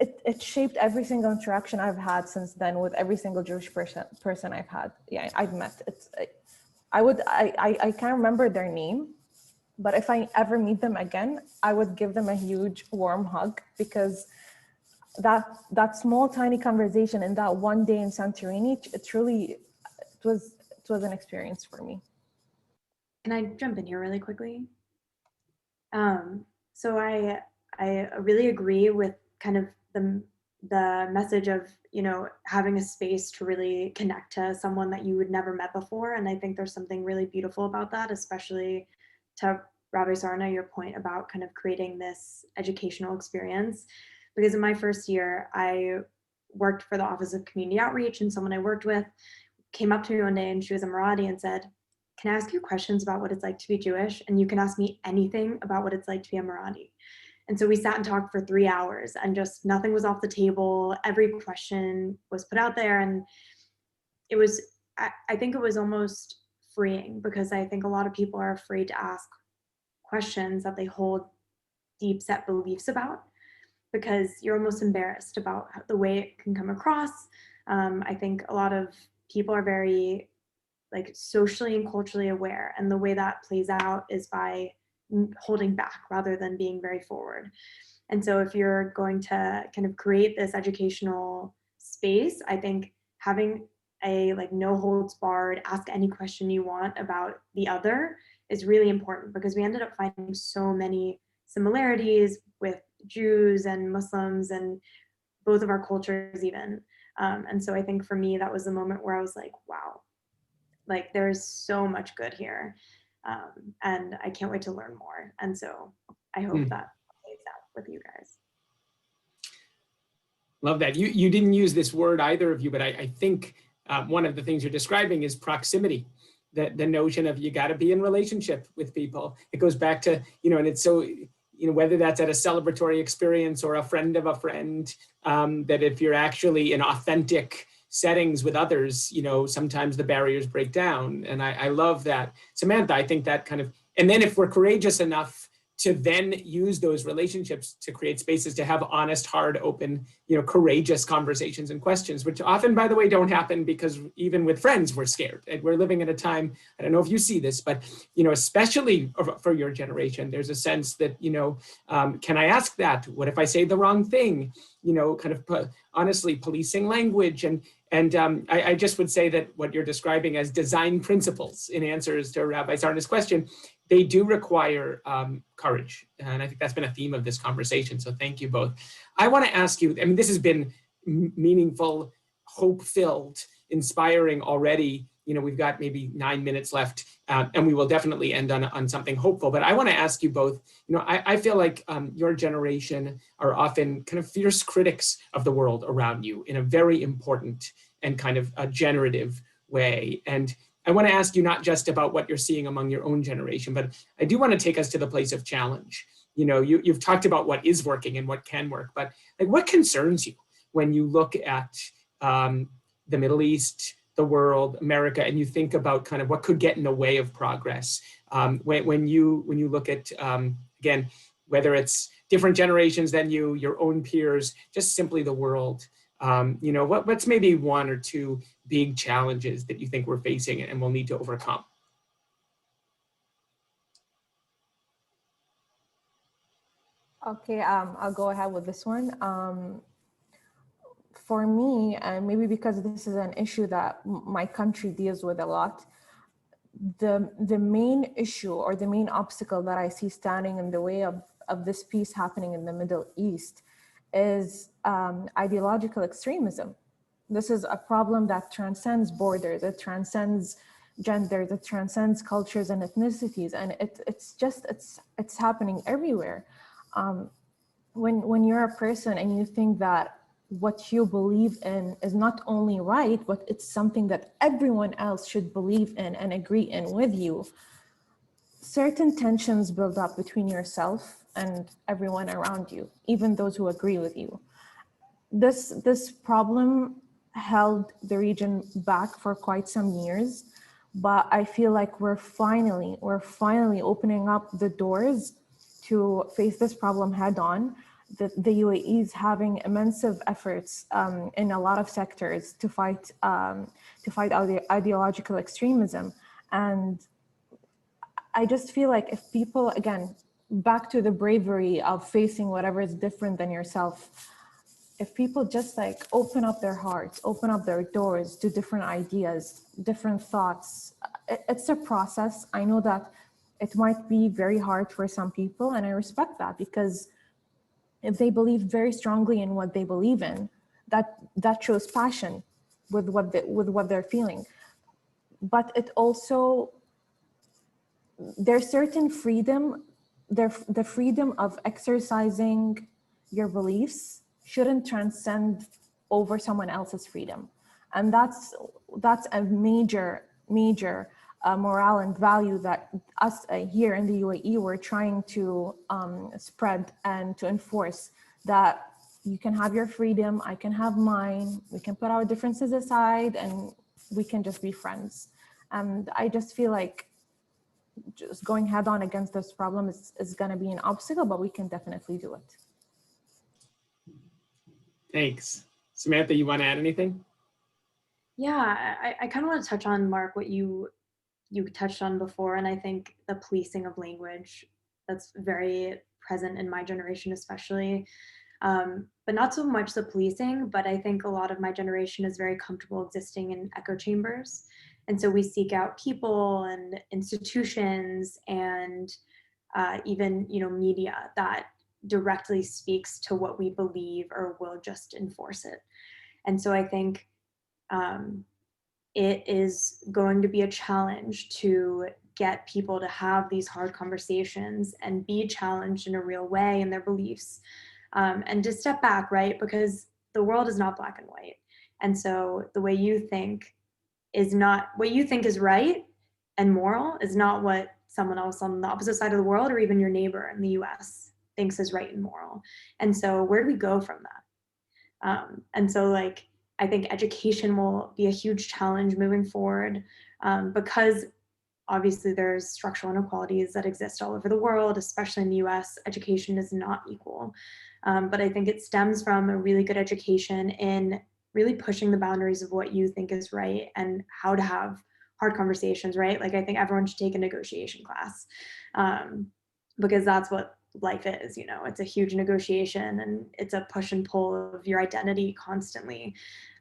it shaped every single interaction I've had since then with every single Jewish person I've met. I can't remember their name, but if I ever meet them again, I would give them a huge warm hug, because that small tiny conversation in that one day in Santorini, it was an experience for me. Can I jump in here really quickly? So I really agree with kind of the message of, having a space to really connect to someone that you would never met before. And I think there's something really beautiful about that, especially to Rabbi Sarna, your point about kind of creating this educational experience. Because in my first year, I worked for the Office of Community Outreach, and someone I worked with came up to me one day, and she was a Emirati, and said, can I ask you questions about what it's like to be Jewish? And you can ask me anything about what it's like to be Emirati. And so we sat and talked for 3 hours, and just nothing was off the table. Every question was put out there. And it was, I think it was almost freeing, because I think a lot of people are afraid to ask questions that they hold deep set beliefs about, because you're almost embarrassed about the way it can come across. I think a lot of people are very socially and culturally aware, and the way that plays out is by holding back rather than being very forward. And so if you're going to kind of create this educational space, I think having a no holds barred, ask any question you want about the other is really important, because we ended up finding so many similarities with Jews and Muslims and both of our cultures even. And so I think for me, that was the moment where I was like, wow, there's so much good here. And I can't wait to learn more. And so I hope that plays out with you guys. Love that. You didn't use this word, either of you, but I think one of the things you're describing is proximity. The notion of you got to be in relationship with people. It goes back to, and it's so, whether that's at a celebratory experience or a friend of a friend, that if you're actually in authentic settings with others, sometimes the barriers break down. And I love that. Samantha, I think that kind of, and then if we're courageous enough to then use those relationships to create spaces to have honest, hard, open, courageous conversations and questions, which often, by the way, don't happen, because even with friends, we're scared. And we're living at a time, I don't know if you see this, but, especially for your generation, there's a sense that, can I ask that? What if I say the wrong thing? Kind of honestly policing language. And I just would say that what you're describing as design principles in answers to Rabbi Sarna's question, they do require courage. And I think that's been a theme of this conversation. So thank you both. I want to ask you, this has been meaningful, hope-filled, inspiring already. We've got maybe 9 minutes left, and we will definitely end on something hopeful. But I want to ask you both, I feel like your generation are often kind of fierce critics of the world around you in a very important and kind of a generative way. And I want to ask you not just about what you're seeing among your own generation, but I do want to take us to the place of challenge. You've talked about what is working and what can work, but what concerns you when you look at the Middle East, the world, America, and you think about kind of what could get in the way of progress? When you look at, again, whether it's different generations than you, your own peers, just simply the world, what's maybe one or two big challenges that you think we're facing and we'll need to overcome? Okay, I'll go ahead with this one. For me, and maybe because this is an issue that my country deals with a lot, the main issue or the main obstacle that I see standing in the way of this peace happening in the Middle East is ideological extremism. This is a problem that transcends borders, it transcends genders, it transcends cultures and ethnicities, and it's happening everywhere. When you're a person and you think that what you believe in is not only right, but it's something that everyone else should believe in and agree in with you, certain tensions build up between yourself and everyone around you, even those who agree with you. This problem held the region back for quite some years, but I feel like we're finally opening up the doors to face this problem head on. The UAE is having immense efforts in a lot of sectors to fight ideological extremism. And I just feel like if people, again, back to the bravery of facing whatever is different than yourself, if people just like open up their hearts, open up their doors to different ideas, different thoughts, it's a process. I know that it might be very hard for some people, and I respect that, because if they believe very strongly in what they believe in, that shows passion with what they're feeling. But it also, there's certain freedom, the freedom of exercising your beliefs shouldn't transcend over someone else's freedom. And that's a major morale and value that us here in the UAE we're trying to spread and to enforce, that you can have your freedom, I can have mine, we can put our differences aside and we can just be friends. And I just feel like just going head on against this problem is going to be an obstacle, but we can definitely do it. Thanks. Samantha, you want to add anything? Yeah, I kind of want to touch on, Marc, what you touched on before, and I think the policing of language, that's very present in my generation especially, but not so much the policing, but I think a lot of my generation is very comfortable existing in echo chambers. And so we seek out people and institutions and even media that directly speaks to what we believe or will just enforce it. And so I think it is going to be a challenge to get people to have these hard conversations and be challenged in a real way in their beliefs, and to step back, right? Because the world is not black and white. And so the way you think is not what you think is right and moral is not what someone else on the opposite side of the world or even your neighbor in the US thinks is right and moral. And so where do we go from that? And so like, I think education will be a huge challenge moving forward, because obviously there's structural inequalities that exist all over the world, especially in the US. Education is not equal. But I think it stems from a really good education in really pushing the boundaries of what you think is right and how to have hard conversations, right? Like I think everyone should take a negotiation class, because that's what life is, it's a huge negotiation and it's a push and pull of your identity constantly.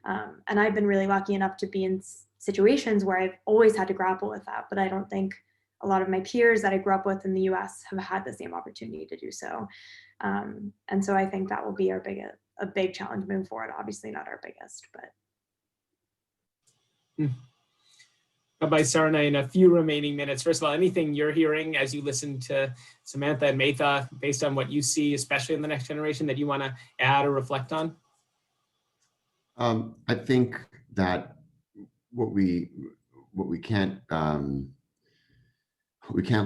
And I've been really lucky enough to be in situations where I've always had to grapple with that, but I don't think a lot of my peers that I grew up with in the US have had the same opportunity to do so. And so I think that will be a big challenge moving forward. Obviously not our biggest, but. Rabbi Sarna, in a few remaining minutes, first of all, anything you're hearing as you listen to Samantha and Maitha, based on what you see, especially in the next generation, that you want to add or reflect on? I think that what we can't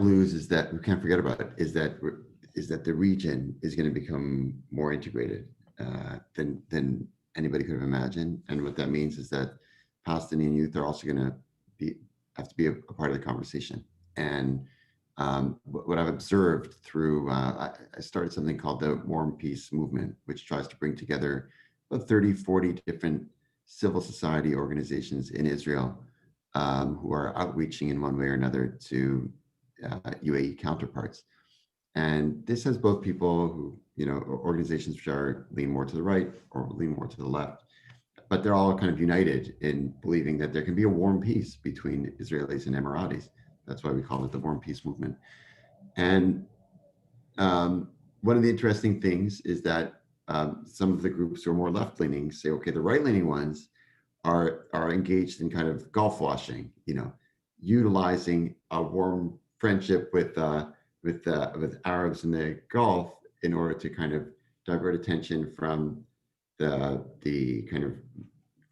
lose is that we can't forget about it is that the region is going to become more integrated than anybody could have imagined. And what that means is that Palestinian youth are also going to have to be a part of the conversation. And what I've observed through, I started something called the War and Peace Movement, which tries to bring together about 30, 40 different civil society organizations in Israel who are outreaching in one way or another to UAE counterparts. And this has both people who, organizations which lean more to the right or lean more to the left, but they're all kind of united in believing that there can be a warm peace between Israelis and Emiratis. That's why we call it the Warm Peace Movement. And one of the interesting things is that some of the groups who are more left-leaning say, okay, the right-leaning ones are engaged in kind of Gulf washing, utilizing a warm friendship with Arabs in the Gulf in order to kind of divert attention from the kind of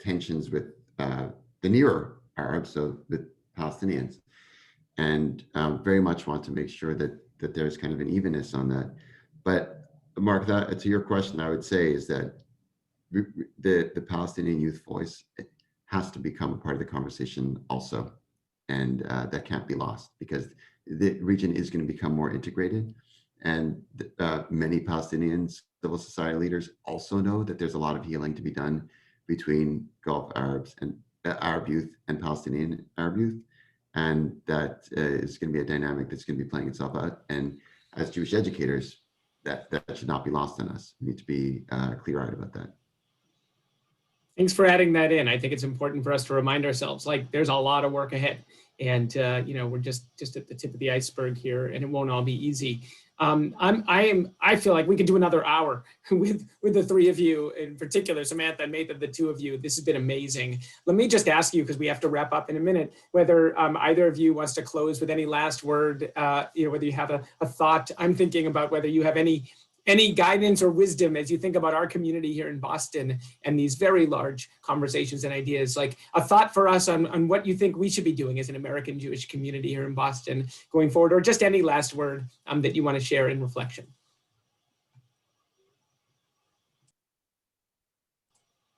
tensions with the nearer Arabs, so with Palestinians, and very much want to make sure that there's kind of an evenness on that. But Marc, to your question, I would say is that the Palestinian youth voice has to become a part of the conversation also, and that can't be lost because the region is going to become more integrated, and many Palestinian civil society leaders also know that there's a lot of healing to be done between Gulf Arabs and Arab youth and Palestinian Arab youth, and that is going to be a dynamic that's going to be playing itself out. And as Jewish educators, that should not be lost on us. We need to be clear-eyed about that. Thanks for adding that in. I think it's important for us to remind ourselves, like, there's a lot of work ahead, and we're just at the tip of the iceberg here, and it won't all be easy. I feel like we could do another hour with the three of you, in particular, Samantha and Maitha, the two of you. This has been amazing. Let me just ask you, because we have to wrap up in a minute, whether either of you wants to close with any last word, whether you have a thought. I'm thinking about whether you have any guidance or wisdom as you think about our community here in Boston and these very large conversations and ideas, like a thought for us on what you think we should be doing as an American Jewish community here in Boston going forward, or just any last word that you want to share in reflection.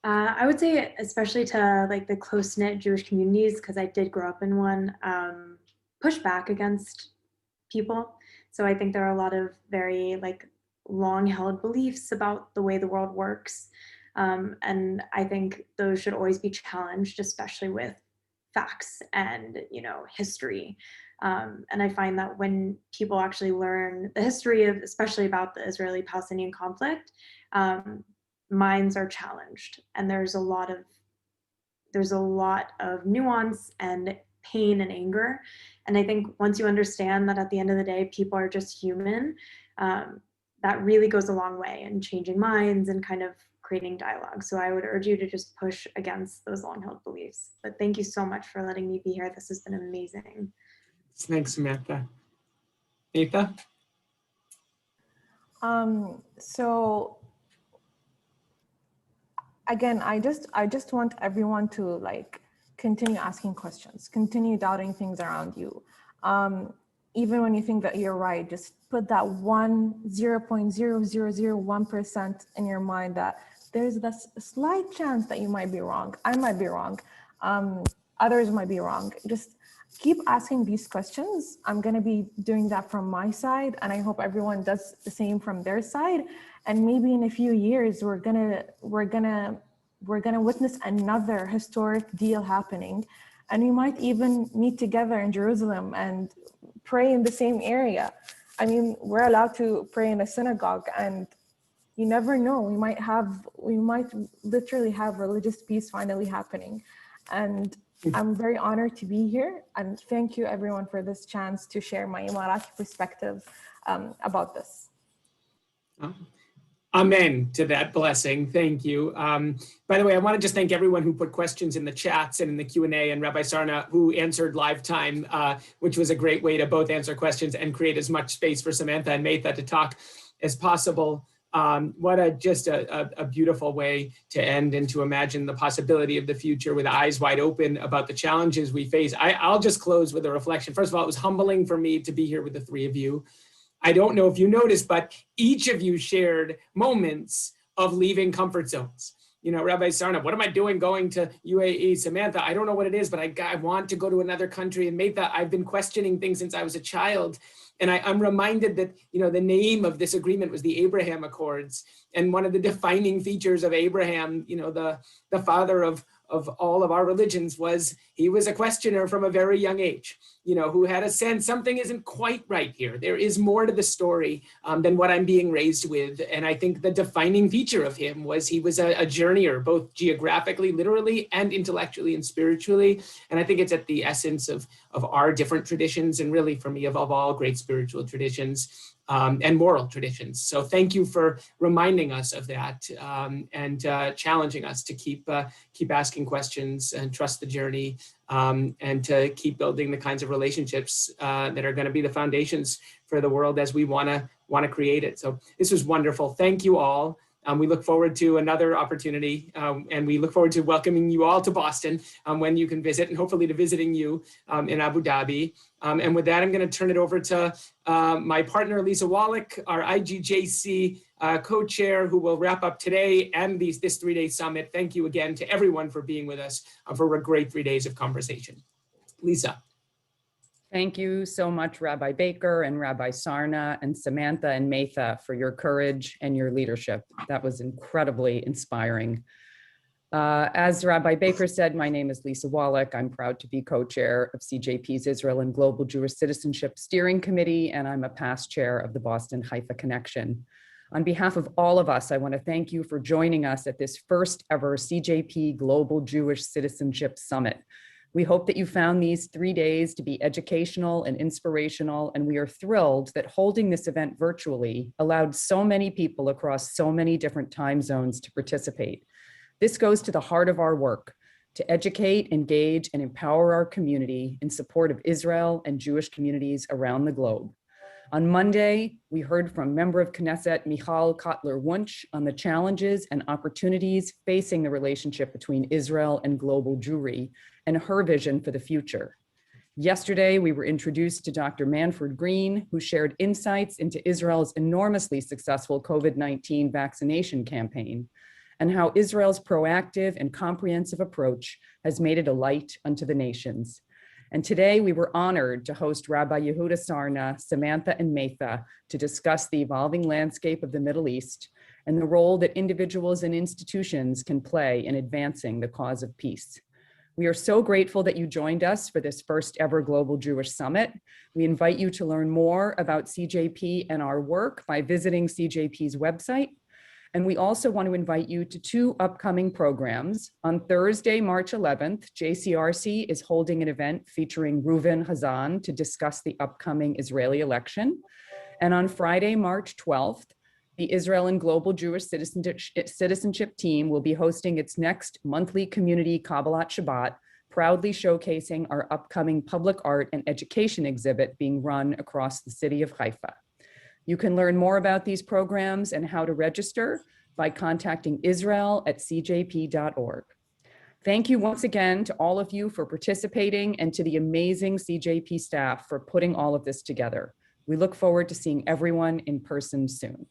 I would say, especially to like the close-knit Jewish communities, because I did grow up in one, push back against people. So I think there are a lot of very long-held beliefs about the way the world works. And I think those should always be challenged, especially with facts and, history. And I find that when people actually learn the history of, especially about the Israeli-Palestinian conflict, minds are challenged. And there's a lot of nuance and pain and anger. And I think once you understand that at the end of the day, people are just human, that really goes a long way in changing minds and kind of creating dialogue. So I would urge you to just push against those long-held beliefs. But thank you so much for letting me be here. This has been amazing. Thanks, Samantha. Maitha? So again, I just want everyone to continue asking questions, continue doubting things around you. Even when you think that you're right, just put that 0.0001% in your mind that there's this slight chance that you might be wrong. I might be wrong. Others might be wrong. Just keep asking these questions. I'm gonna be doing that from my side, and I hope everyone does the same from their side. And maybe in a few years, we're gonna witness another historic deal happening, and we might even meet together in Jerusalem and pray in the same area. I mean, we're allowed to pray in a synagogue, and you never know, we might literally have religious peace finally happening. And I'm very honored to be here, and thank you everyone for this chance to share my Emirati perspective about this. Amen to that blessing. Thank you. By the way, I want to just thank everyone who put questions in the chats and in the Q&A, and Rabbi Sarna, who answered live time, which was a great way to both answer questions and create as much space for Samantha and Maitha to talk as possible. What a beautiful way to end and to imagine the possibility of the future with eyes wide open about the challenges we face. I'll just close with a reflection. First of all, it was humbling for me to be here with the three of you. I don't know if you noticed, but each of you shared moments of leaving comfort zones. Rabbi Sarna, what am I doing going to UAE? Samantha, I don't know what it is, but I want to go to another country. And Maitha, I've been questioning things since I was a child. And I'm reminded that, the name of this agreement was the Abraham Accords. And one of the defining features of Abraham, the father of all of our religions, was he was a questioner from a very young age. who had a sense something isn't quite right here. There is more to the story than what I'm being raised with. And I think the defining feature of him was he was a journeyer, both geographically, literally, and intellectually and spiritually. And I think it's at the essence of our different traditions, and really for me, of all great spiritual traditions. And moral traditions. So thank you for reminding us of that and challenging us to keep asking questions and trust the journey and to keep building the kinds of relationships that are going to be the foundations for the world as we want to create it. So this was wonderful. Thank you all. We look forward to another opportunity, and we look forward to welcoming you all to Boston when you can visit, and hopefully to visiting you in Abu Dhabi. And with that, I'm going to turn it over to my partner, Lisa Wallach, our IGJC co-chair, who will wrap up today and this 3-day summit. Thank you again to everyone for being with us for a great 3 days of conversation. Lisa. Thank you so much, Rabbi Baker and Rabbi Sarna and Samantha and Maitha, for your courage and your leadership. That was incredibly inspiring. As Rabbi Baker said, my name is Lisa Wallach. I'm proud to be co-chair of CJP's Israel and Global Jewish Citizenship Steering Committee, and I'm a past chair of the Boston Haifa Connection. On behalf of all of us, I want to thank you for joining us at this first ever CJP Global Jewish Citizenship Summit. We hope that you found these 3 days to be educational and inspirational, and we are thrilled that holding this event virtually allowed so many people across so many different time zones to participate. This goes to the heart of our work, to educate, engage, and empower our community in support of Israel and Jewish communities around the globe. On Monday, we heard from member of Knesset Michal Kotler-Wunsch on the challenges and opportunities facing the relationship between Israel and global Jewry and her vision for the future. Yesterday, we were introduced to Dr. Manfred Green, who shared insights into Israel's enormously successful COVID-19 vaccination campaign and how Israel's proactive and comprehensive approach has made it a light unto the nations. And today we were honored to host Rabbi Yehuda, Sarna, Samantha, and Maitha to discuss the evolving landscape of the Middle East and the role that individuals and institutions can play in advancing the cause of peace. We are so grateful that you joined us for this first ever Global Jewish Summit. We invite you to learn more about CJP and our work by visiting CJP's website. And we also want to invite you to 2 upcoming programs. On Thursday, March 11th, JCRC is holding an event featuring Reuven Hazan to discuss the upcoming Israeli election. And on Friday, March 12th, the Israel and Global Jewish Citizenship team will be hosting its next monthly community Kabbalat Shabbat, proudly showcasing our upcoming public art and education exhibit being run across the city of Haifa. You can learn more about these programs and how to register by contacting israel@cjp.org. Thank you once again to all of you for participating and to the amazing CJP staff for putting all of this together. We look forward to seeing everyone in person soon.